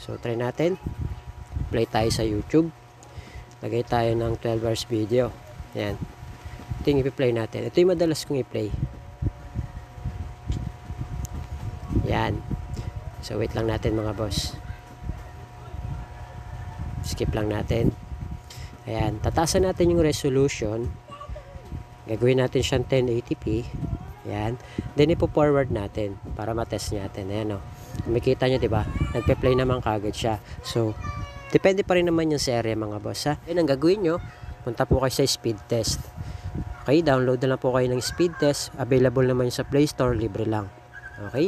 So try natin. Play tayo sa YouTube. Lagay tayo ng 12 hours video. Ayan. Ito yung i-play natin. Ito yung madalas kong i-play. Ayan. So wait lang natin mga boss. Skip lang natin. Ayan. Tataasan natin yung resolution. Gagawin natin siyang 1080p. Ayan. Then ipo-forward natin para matest natin. Ayan o. Kumikita nyo diba? Nagpe-play naman kagad siya. So, depende pa rin naman yung sa area mga boss ha. Ayan ang gagawin nyo. Punta po kayo sa speed test. Okay, download na lang po kayo ng speed test. Available naman sa Play Store. Libre lang. Okay.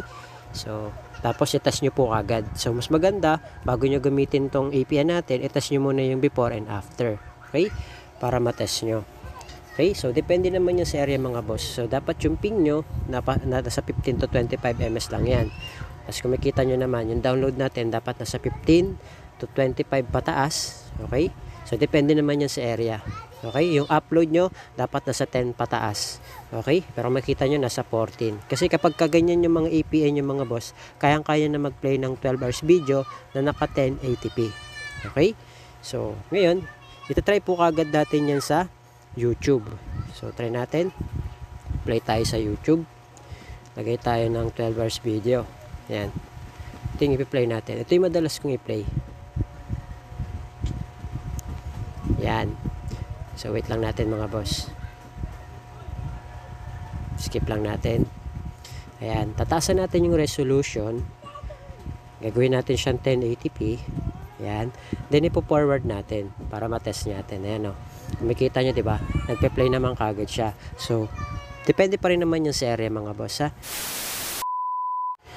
So, tapos itest nyo po kagad. So, mas maganda, bago nyo gamitin tong APN natin, itest nyo muna yung before and after. Okay? Para matest nyo. Okay? So, depende naman yung sa area mga boss. So, dapat yung ping nyo, nasa 15 to 25 ms lang yan. Tapos, kung makita nyo naman, yung download natin, dapat nasa 15 to 25 pataas. Okay? So, depende naman yan sa area. Okay? Yung upload nyo, dapat nasa 10 pataas. Okay? Pero makita nyo, nasa 14. Kasi kapag kaganyan yung mga APN yung mga boss, kayang-kaya na mag-play ng 12 hours video na naka 1080p. Okay? So, ngayon, ito-try po kagad natin yan sa YouTube. So, try natin. Play tayo sa YouTube. Lagay tayo ng 12 hours video. Ayan. Ito yung i-play natin. Ito yung madalas kong i-play. Ayan. So, wait lang natin mga boss. Skip lang natin. Ayan. Tataasan natin yung resolution. Gagawin natin siyang 1080p. Ayan. Then, ipo-forward natin para matest natin. Ayan o. Kumikita nyo, diba? Nagpe-play naman kagad siya. So, depende pa rin naman yung sa area mga boss ha.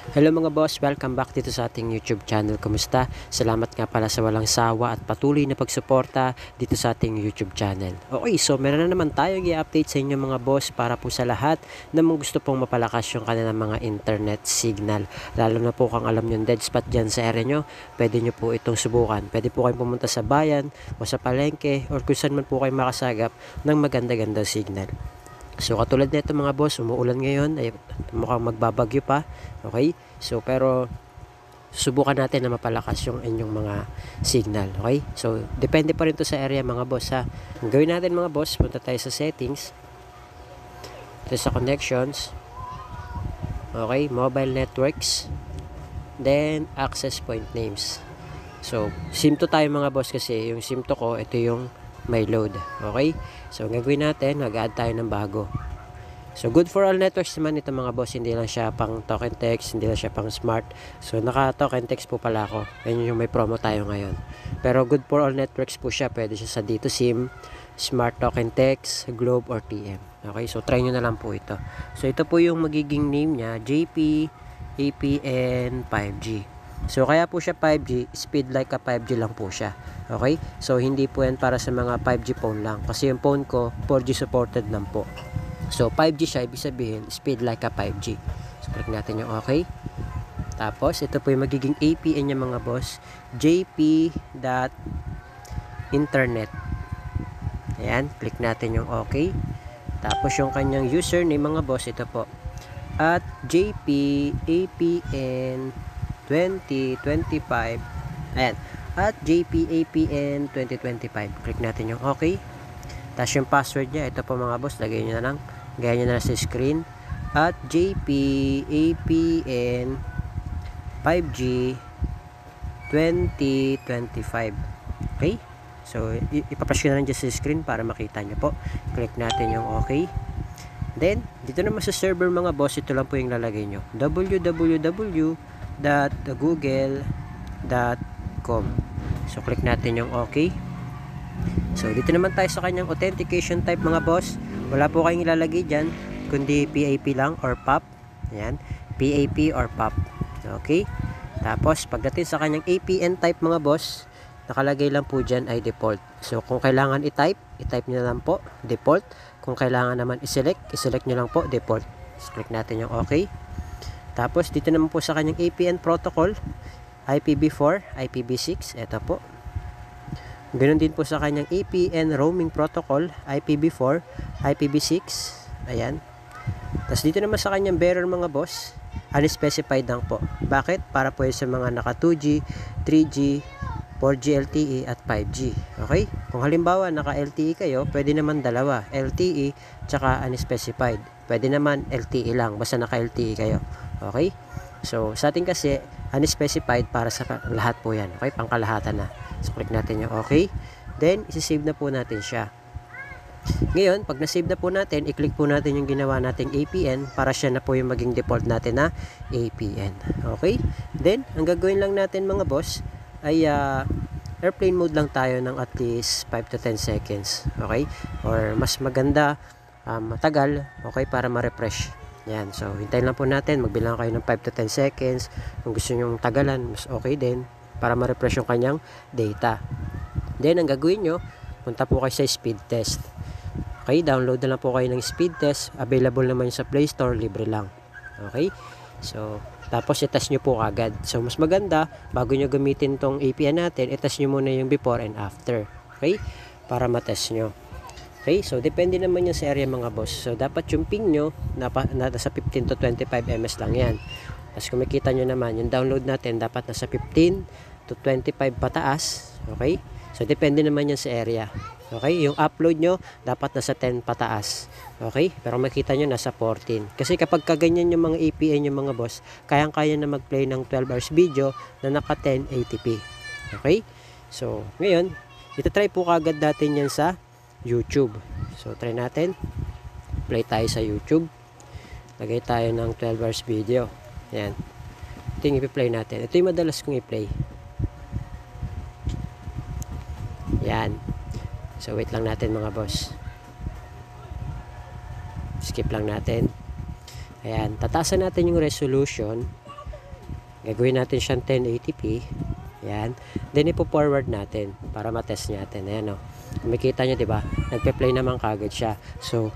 Hello mga boss, welcome back dito sa ating YouTube channel. Kumusta? Salamat nga pala sa walang sawa at patuloy na pagsuporta dito sa ating YouTube channel. Okay, so meron na naman tayong i-update sa inyo mga boss para po sa lahat na mga gusto pong mapalakas yung kanilang mga internet signal. Lalo na po kung alam yung dead spot dyan sa area nyo, pwede nyo po itong subukan. Pwede po kayong pumunta sa bayan o sa palengke or kung saan man po kayo makasagap ng maganda-ganda signal. So katulad nito mga boss, umuulan ngayon, ay mukhang magbabagyo pa. Okay? So pero subukan natin na mapalakas yung inyong mga signal. Okay? So depende pa rin to sa area mga boss ha. Ang gawin natin mga boss, punta tayo sa settings. Ito sa connections. Okay? Mobile networks. Then access point names. So SIM2 tayo mga boss kasi yung SIM2 ko, ito yung may load. Okay? So, ang gagawin natin, mag-add tayo ng bago. So, good for all networks naman ito mga boss. Hindi lang siya pang token text, hindi lang siya pang smart. So, naka-token text po pala ako. Ayun yung may promo tayo ngayon. Pero good for all networks po siya. Pwede siya sa dito SIM, smart token text, globe, or TM. Okay? So, try nyo na lang po ito. So, ito po yung magiging name niya, JP APN 5G. So, kaya po siya 5G, speed like a 5G lang po siya. Okay? So, hindi po yan para sa mga 5G phone lang. Kasi yung phone ko, 4G supported lang po. So, 5G siya, ibig sabihin, speed like a 5G. So, click natin yung okay. Tapos, ito po yung magiging APN niya mga boss. jp.internet. Ayan, click natin yung okay. Tapos, yung kanyang username mga boss, ito po. At jpapn 2025. Ayan. At JPAPN 2025. Click natin yung okay. Tapos yung password niya, ito po mga boss, lagay nyo na lang. Gaya nyo na sa screen. At JPAPN 5G 2025. Okay? So, ipapash ko na lang dyan sa screen para makita nyo po. Click natin yung okay. Then, dito naman sa server mga boss, ito lang po yung lalagay nyo. www.google.com. So, click natin yung okay. So, dito naman tayo sa kanyang authentication type mga boss. Wala po kayong ilalagay dyan, kundi PAP lang or PAP. Ayan, PAP or PAP. Okay. Tapos, pagdating sa kanyang APN type mga boss, nakalagay lang po dyan ay default. So, kung kailangan i-type nyo lang po, default. Kung kailangan naman i-select nyo lang po, default. So, click natin yung okay. Tapos, dito naman po sa kanyang APN protocol, IPv4, IPv6, eto po. Ganoon din po sa kanyang APN roaming protocol, IPv4, IPv6, ayan. Tapos dito naman sa kanyang bearer mga boss, unspecified lang po. Bakit? Para po sa mga naka 2G, 3G, 4G LTE at 5G. Okay? Kung halimbawa naka LTE kayo, pwede naman dalawa, LTE tsaka unspecified. Pwede naman LTE lang, basta naka LTE kayo. Okay? So, sa atin kasi, unspecified para sa lahat po yan. Okay? Pangkalahatan na. So, click natin yung okay. Then, isi-save na po natin siya. Ngayon, pag na-save na po natin, i-click po natin yung ginawa nating APN para siya na po yung maging default natin na APN. Okay? Then, ang gagawin lang natin mga boss, ay airplane mode lang tayo ng at least 5 to 10 seconds. Okay? Or mas maganda, matagal, okay, para ma-refresh. Yan. So, hintayin lang po natin. Magbilang kayo ng 5 to 10 seconds. Kung gusto nyo tagalan, mas okay din para ma-refresh yung kanyang data. Then, ang gagawin nyo, punta po kayo sa speed test. Okay? Download na lang po kayo ng speed test. Available naman sa Play Store. Libre lang. Okay? So, tapos i-test nyo po agad. So, mas maganda, bago nyo gamitin tong APN natin, i-test nyo muna yung before and after. Okay? Para ma-test nyo. Okay? So, depende naman yung sa area mga boss. So, dapat yung ping nyo, nasa 15 to 25 ms lang yan. Tapos, kung makita nyo naman, yung download natin, dapat nasa 15 to 25 pataas. Okay? So, depende naman yan sa area. Okay? Yung upload nyo, dapat nasa 10 pataas. Okay? Pero makita nyo, nasa 14. Kasi kapag kaganyan yung mga APN yung mga boss, kayang-kaya na mag-play ng 12 hours video na naka 1080p. Okay? So, ngayon, itatry po kagad natin yan sa YouTube. So, try natin. Play tayo sa YouTube. Lagay tayo ng 12 hours video. Yan. Ito yung i-play natin. Ito yung madalas kong i-play. Yan. So, wait lang natin mga boss. Skip lang natin. Ayan. Tataasan natin yung resolution. Gagawin natin siyang 1080p. Ayan. Then, ipo-forward natin para matest natin. Ayan o. Makikita nyo, diba? Nagpe-play naman kagad siya. So,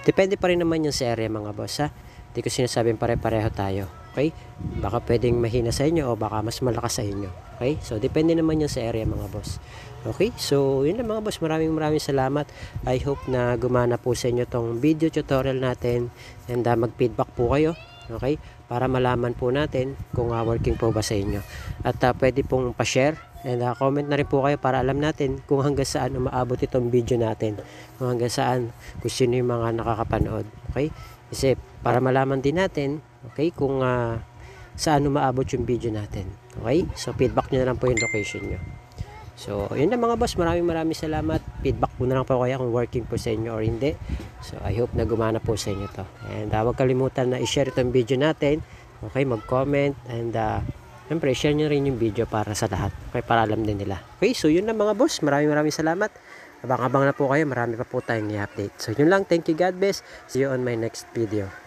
depende pa rin naman yung sa area mga boss, ha? Hindi ko sinasabing pare-pareho tayo. Okay? Baka pwedeng mahina sa inyo o baka mas malakas sa inyo. Okay? So, depende naman yung sa area mga boss. Okay? So, yun lang mga boss. Maraming salamat. I hope na gumana po sa inyo tong video tutorial natin. And mag-feedback po kayo. Okay? Para malaman po natin kung working po ba sa inyo. At pwede pong pa-share. And comment na rin po kayo para alam natin kung hanggang saan umaabot itong video natin. Kung hanggang saan, kung sino yung mga nakakapanood. Okay? Kasi para malaman din natin, okay, kung saan umaabot yung video natin. Okay? So, feedback nyo na lang po yung location nyo. So, yun na mga boss. Maraming salamat. Feedback po na lang po kaya kung working po sa inyo or hindi. So, I hope na gumana po sa inyo to. And huwag kalimutan na i-share itong video natin. Okay? Mag-comment. And, siyempre, share nyo rin yung video para sa lahat. Okay? Para alam din nila. Okay? So, yun na mga boss. Maraming salamat. Abang-abang na po kayo. Marami pa po tayong i-update. So, yun lang. Thank you. God bless. See you on my next video.